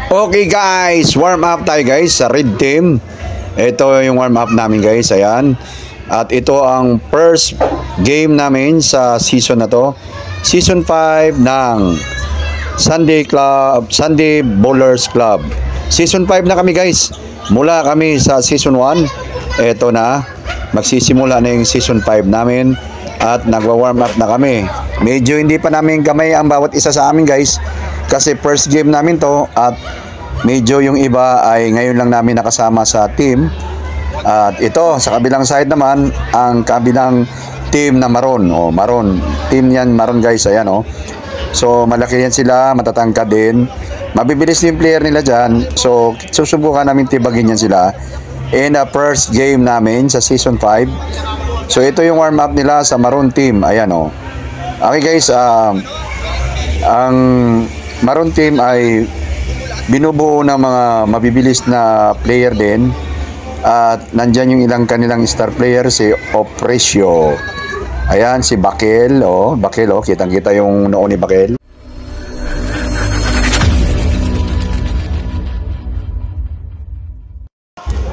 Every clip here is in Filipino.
Okay guys, warm up tayo guys sa Red Team. Ito yung warm up namin guys, ayan. At ito ang first game namin sa season na to. Season 5 ng Sunday Bowlers Club. Season 5 na kami guys. Mula kami sa season 1. Ito na, magsisimula na yung season 5 namin. At nagwa-warm up na kami. Medyo hindi pa namin kamay ang bawat isa sa amin guys. Kasi first game namin to at medyo yung iba ay ngayon lang namin nakasama sa team. At ito sa kabilang side naman ang kabilang team na Maroon. Oh, Maroon. Team yan Maroon guys, ayan oh. So malaki yan sila, matatangkad din. Mabibilis yung player nila dyan. So susubukan namin tibagin yan sila in the first game namin sa season 5. So ito yung warm up nila sa Maroon team. Ayan oh. Okay guys, ang Maroon team ay binubuo ng mga mabibilis na player din. At nandyan yung ilang kanilang star player, si Opresio. Ayan, si Bakel. Oh, Bakel, oh. Kitang-kita yung noo ni Bakel.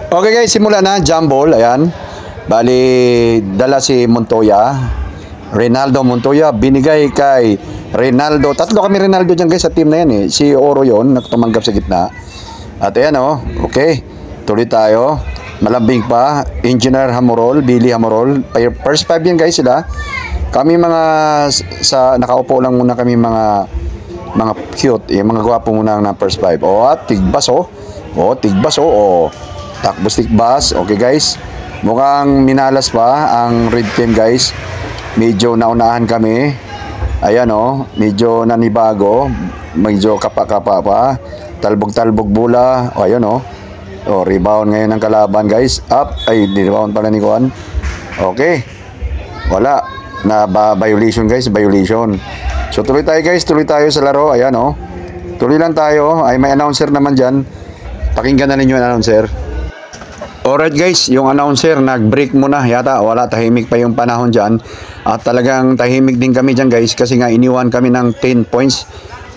Okay guys, simula na. Jumble, ayan. Bali, dala si Montoya. Ronaldo Montoya, binigay kay Ronaldo. Tatlo kami Ronaldo dyan guys sa team na yan eh. Si Oro yun, tumanggap sa gitna. At ayan oh, okay. Tuloy tayo. Malambing pa. Engineer Hamorol, Billy Hamorol. First 5 yan guys sila. Kami mga, nakaupo lang muna kami mga cute. Yung mga gwapo muna na first 5. Oh, at tigbas oh. Oh, tigbas oh. Oh. Takbos tigbas. Okay guys. Mukhang minalas pa ang red team guys. Medyo naunahan kami. Ayan oh, medyo nanibago. Medyo kapa-kapa pa. Talbog-talbog bola. O ayan oh. O rebound ngayon ng kalaban guys. Up. Ay, rebound pala ni Juan. Okay. Wala. Na violation guys, violation. So tuloy tayo guys, tuloy tayo sa laro. Ayan oh. Tuloy lang tayo. Ay may announcer naman dyan. Pakinggan na ninyo yung announcer. Alright guys, yung announcer nag-break muna yata, wala, tahimik pa yung panahon dyan. At talagang tahimik din kami dyan guys kasi nga iniwan kami ng 10 points.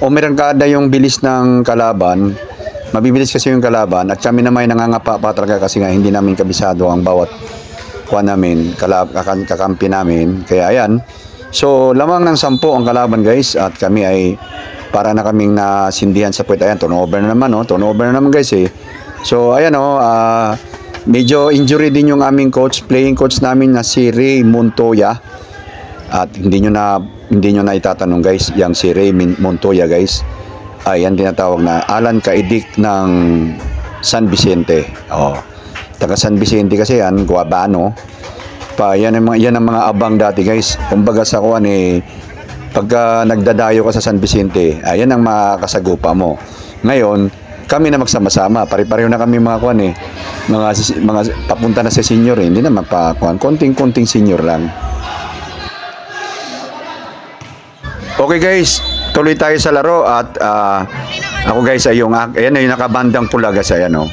O merangkada yung bilis ng kalaban. Mabibilis kasi yung kalaban at kami naman nangangapa pa talaga kasi nga hindi namin kabisado ang bawat kuha namin, kakampi namin. Kaya ayan, so lamang ng 10 ang kalaban guys at kami ay para na kaming nasindihan sa puwet. Ayan, turnover na naman oh, turnover na naman guys eh. So ayan oh, medyo injury din yung aming coach, playing coach namin na si Ray Montoya. At hindi nyo na itatanong guys, yang si Ray Montoya guys. Ay, yan tinatawag na Alan Kaidik ng San Vicente. Oh, taga San Vicente kasi yan, Guabano. Yan ang mga abang dati guys. Kumbaga sa kuwan eh, pagka nagdadayo ka sa San Vicente, ayan ang makasagupa mo. Ngayon, kami na magsama-sama, pare-pareho na kami mga kuwan eh. Mga papunta na sa senior eh. Hindi na magpakuan, konting-konting senior lang. Okay guys, tuloy tayo sa laro at ako guys ay ayan yung nakabandang pula guys, ayan oh.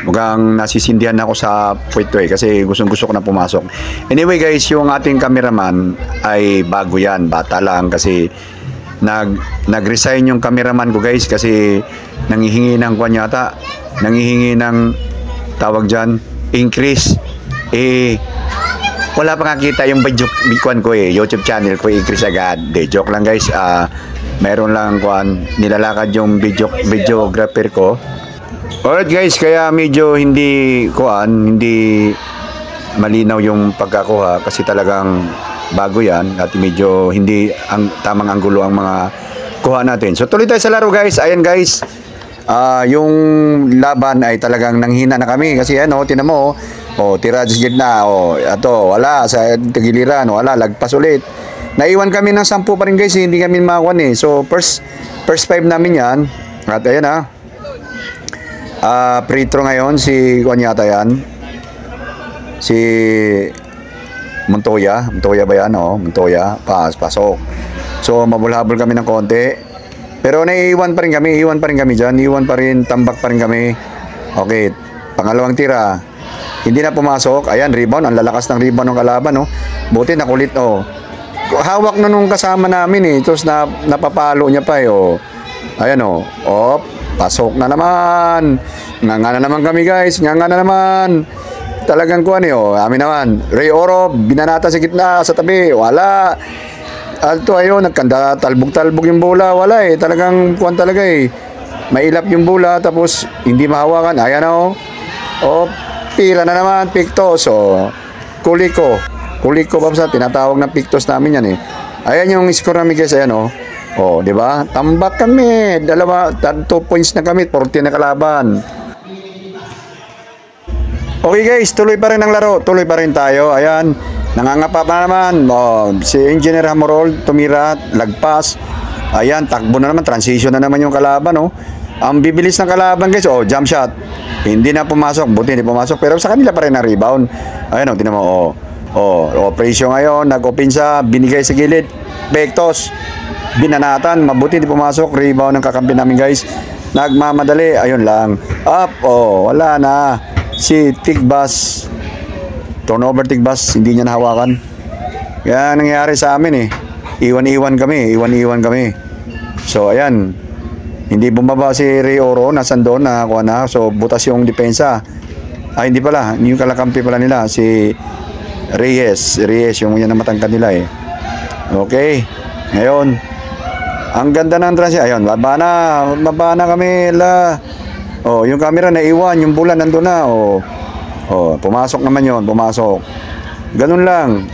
Mukhang nasisindihan ako sa puwito eh kasi gustong-gusto ko na pumasok. Anyway guys, yung ating cameraman ay bago yan, bata lang kasi nag-resign yung cameraman ko guys kasi nanghihingi ng kwan yata, nanghihingi ng tawag dyan, increase. Eh, wala pa nakita yung kwan ko eh, YouTube channel ko, increase agad. De, joke lang guys, meron lang kwan, nilalakad yung videographer ko. Alright guys, kaya medyo hindi malinaw yung pagkakuha kasi talagang bago yan at medyo hindi ang tamang anggulo ang mga kuha natin. So tuloy tayo sa laro guys. Ayan guys, yung laban ay talagang nanghina na kami kasi ano, tinan mo oh, tira sa gitna oh, ato wala sa tagiliran, wala, lagpas ulit. Naiwan kami ng 10 pa rin guys, hindi kami makakuan eh. So first 5 namin yan. At ayan free throw ngayon si kuan yata yan, si Montoya ba yan? Oh, Montoya, pasok. So mabulhabol kami ng konti. Pero naiiwan pa rin kami dyan. Iwan pa rin, tambak pa rin kami. Okay, pangalawang tira. Hindi na pumasok. Ayan, rebound. Ang lalakas ng rebound ng kalaban, oh. Buti nakulit, oh. Hawak na nung kasama namin, eh. Tapos napapalo niya pa, eh, oh. Ayan, oh. Op. pasok na naman. Nga na naman kami guys, nga na naman. Talagang kuha niyo, amin naman. Ray Oro, binanata sa gitna, sa tabi, wala. Alto ayun, nagkanda, talbog-talbog yung bola, wala eh. Talagang kuha talaga eh. Mailap yung bola, tapos hindi mahawakan. Ayan o. O, pila na naman, Pictos. O, Kuliko. Kuliko, Babsa, tinatawag ng Pictos namin yan eh. Ayan yung score namin guys, ayan o. O, di ba? Tambak kami. 2 points na kami, 40 na kalaban. Okay guys, tuloy pa rin ang laro. Tuloy pa rin tayo. Ayan, nangangapa pa naman. O, si Engineer Hamorol, tumira, lagpas. Ayan, takbo na naman. Transition na naman yung kalaban. Oh. Ang bibilis ng kalaban guys. Oh, jump shot. Hindi na pumasok. Buti hindi pumasok. Pero sa kanila pa rin ang rebound. Ayan, oh, tinan mo. Oh. Oh, presyo ngayon. Nag-opinsa. Binigay sa gilid. Pektos. Binanatan. Mabuti hindi pumasok. Rebound ng kakampi namin guys. Nagmamadali. Ayun lang. Up. Oh, wala na. Si Tigbas, turnover Tigbas, hindi niya nahawakan. Kaya nangyayari sa amin eh. Iwan-iwan kami. So ayan, hindi bumaba si Ray Oro, nasan doon, nakakuha na. So butas yung depensa. Ay hindi pala, yung kalakampi pala nila, si Reyes, yung yan na matangkad nila eh. Okay, ngayon, ang ganda ng transition. Ayun, maba na kami la. Oh, yung camera naiwan, yung bulan nandoon na. Oh. Oh, pumasok naman 'yon, pumasok. Ganun lang.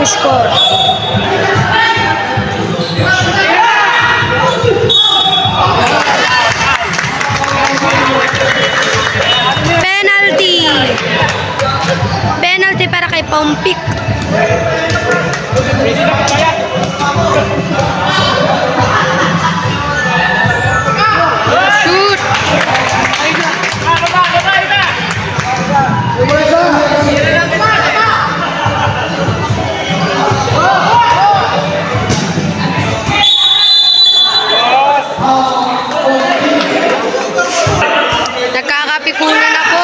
score. Penalty para kay Pompik. Shoot! Nagkakapikunan na po.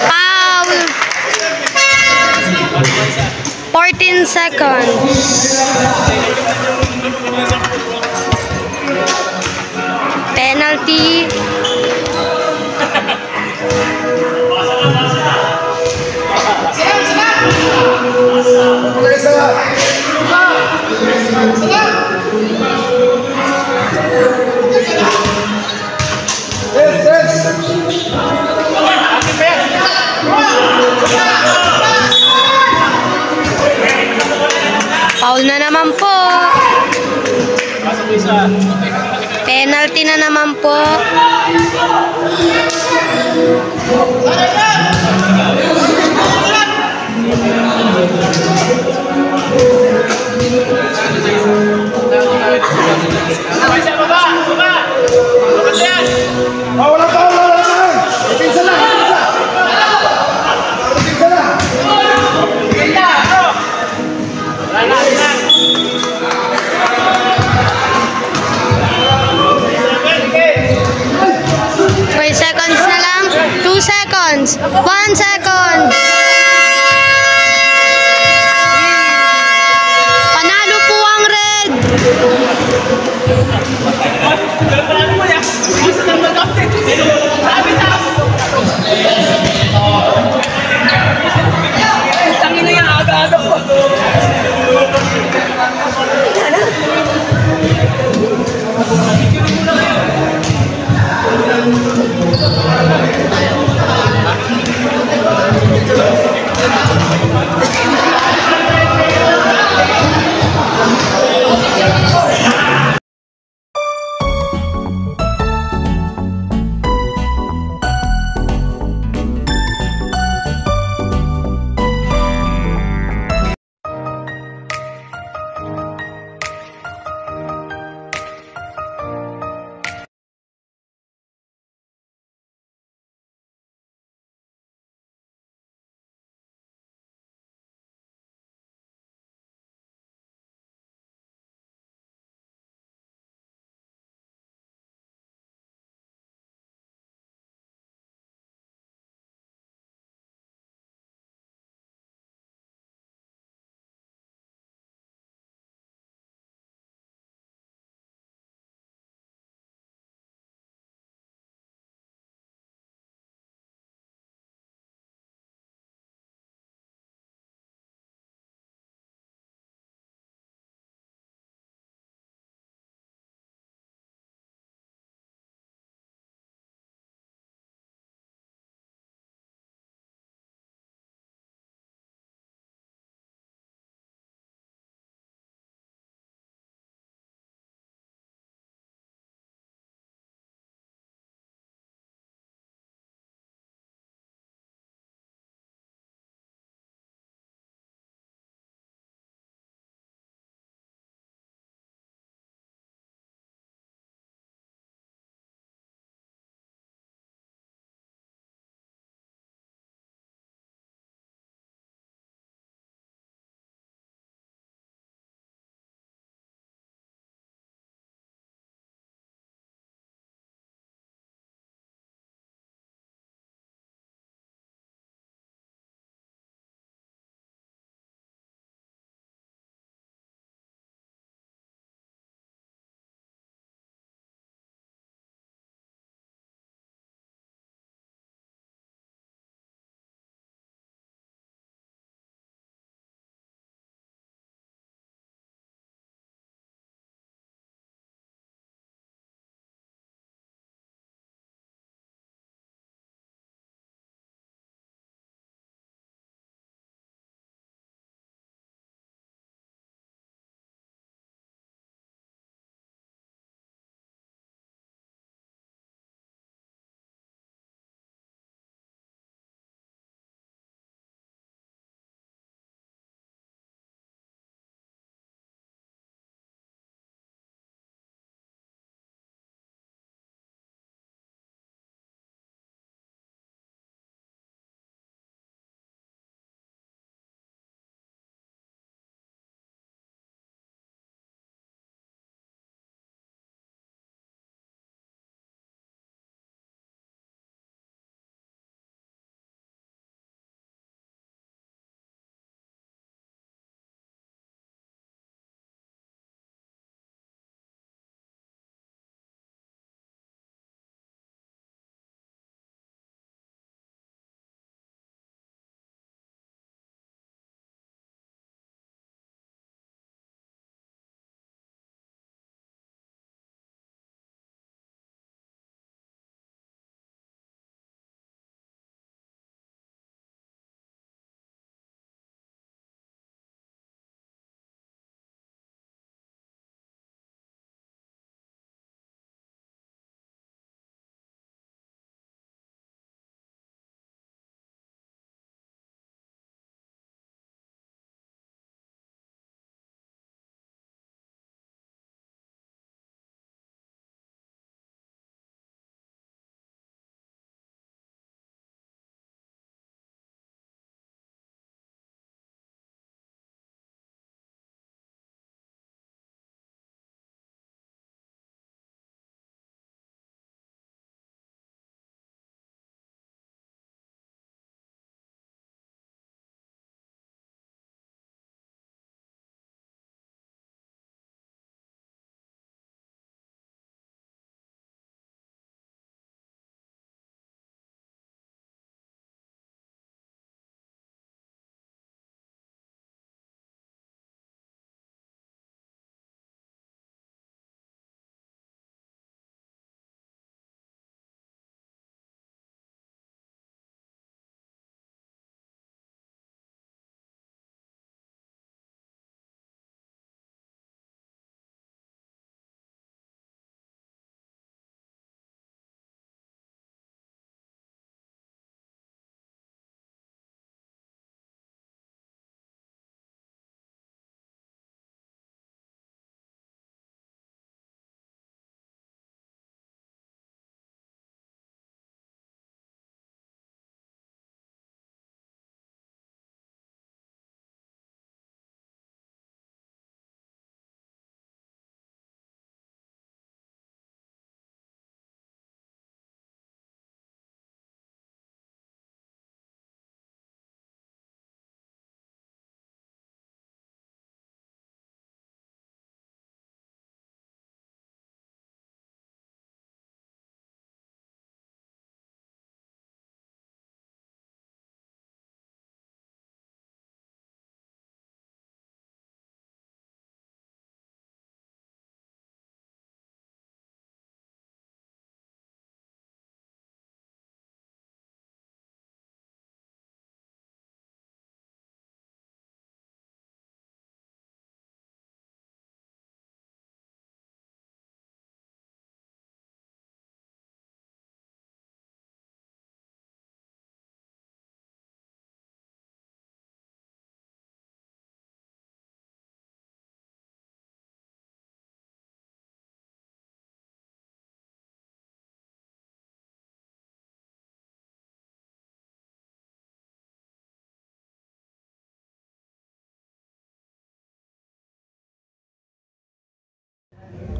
Foul. 14 seconds. Penalty. Foul na naman po. Penalty na naman po. Seconds na lang. 2 seconds. 1 second. Panalo po ang red. Tangin na yan, aga-aga po.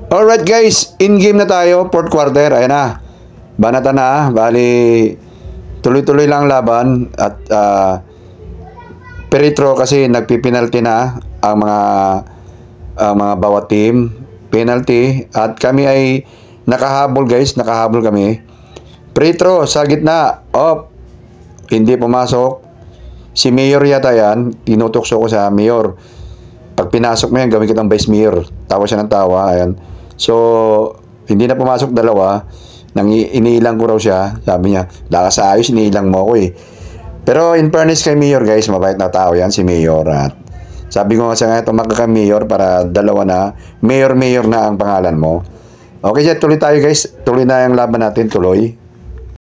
Alright guys, in-game na tayo, fourth quarter. Ayan na. Banata na. Bali, tuloy-tuloy lang laban. At Peritro kasi nagpipinalty na ang mga bawat team. Penalty. At kami ay nakahabol guys. Nakahabol kami. Peritro sa gitna. Op. Hindi pumasok. Si Mayor yata yan. Tinutokso ko sa Mayor. Pag pinasok mo yan, gawin kitang vice mayor. Tawa siya ng tawa. Ayan. So, hindi na pumasok dalawa. Iniilang ko raw siya. Sabi niya, lakas sa ayos, iniilang mo ako eh. Pero in fairness kay Mayor guys, mabait na tao yan si Mayor. At sabi ko nga sa nga, tumakka ka Mayor para dalawa na. Mayor na ang pangalan mo. Okay, tuloy tayo guys. Tuloy na yung laban natin, tuloy.